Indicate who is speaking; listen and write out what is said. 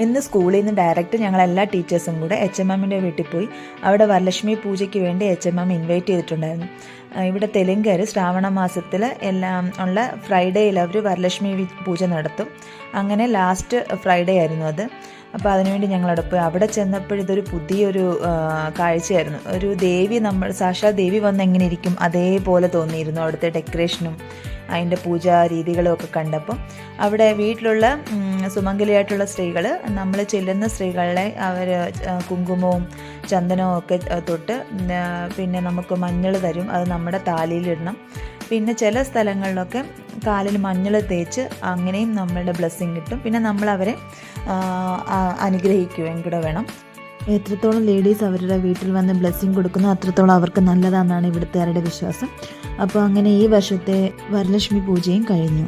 Speaker 1: ഇന്ന് സ്കൂളിൽ നിന്ന് ഡയറക്റ്റ് ഞങ്ങളെല്ലാ ടീച്ചേഴ്സും കൂടെ HMMൻ്റെ വീട്ടിൽ പോയി. അവിടെ വരലക്ഷ്മി പൂജയ്ക്ക് വേണ്ടി HMM ഇൻവൈറ്റ് ചെയ്തിട്ടുണ്ടായിരുന്നു. ഇവിടെ തെലുങ്കർ ശ്രാവണ മാസത്തിൽ എല്ലാം ഉള്ള ഫ്രൈഡേയിൽ അവർ വരലക്ഷ്മി പൂജ നടത്തും. അങ്ങനെ ലാസ്റ്റ് ഫ്രൈഡേ ആയിരുന്നു അത്. അപ്പോൾ അതിനുവേണ്ടി ഞങ്ങളവിടെ പോയി. അവിടെ ചെന്നപ്പോൾ ഇതൊരു പുതിയൊരു കാഴ്ചയായിരുന്നു. ഒരു ദേവി, നമ്മൾ സാക്ഷാൽ ദേവി വന്ന് എങ്ങനെ ഇരിക്കും അതേപോലെ തോന്നിയിരുന്നു. അവിടുത്തെ ഡെക്കറേഷനും അതിൻ്റെ പൂജാ രീതികളും ഒക്കെ കണ്ടപ്പോൾ അവിടെ വീട്ടിലുള്ള സുമംഗലിയായിട്ടുള്ള സ്ത്രീകൾ, നമ്മൾ ചെല്ലുന്ന സ്ത്രീകളെ അവർ കുങ്കുമവും ചന്ദനവും ഒക്കെ തൊട്ട് പിന്നെ നമുക്ക് മഞ്ഞൾ തരും. അത് നമ്മുടെ താലിയിലിടണം. പിന്നെ ചില സ്ഥലങ്ങളിലൊക്കെ കാലിൽ മഞ്ഞൾ തേച്ച് അങ്ങനെയും നമ്മളുടെ ബ്ലെസ്സിങ് കിട്ടും. പിന്നെ നമ്മളവരെ അനുഗ്രഹിക്കുകയും കൂടെ വേണം. എത്രത്തോളം ലേഡീസ് അവരുടെ വീട്ടിൽ വന്ന് ബ്ലെസ്സിങ് കൊടുക്കുന്നോ അത്രത്തോളം അവർക്ക് നല്ലതാണെന്നാണ് ഇവിടുത്തുകാരുടെ വിശ്വാസം. അപ്പോൾ അങ്ങനെ ഈ വർഷത്തെ വരലക്ഷ്മി പൂജയും കഴിഞ്ഞു.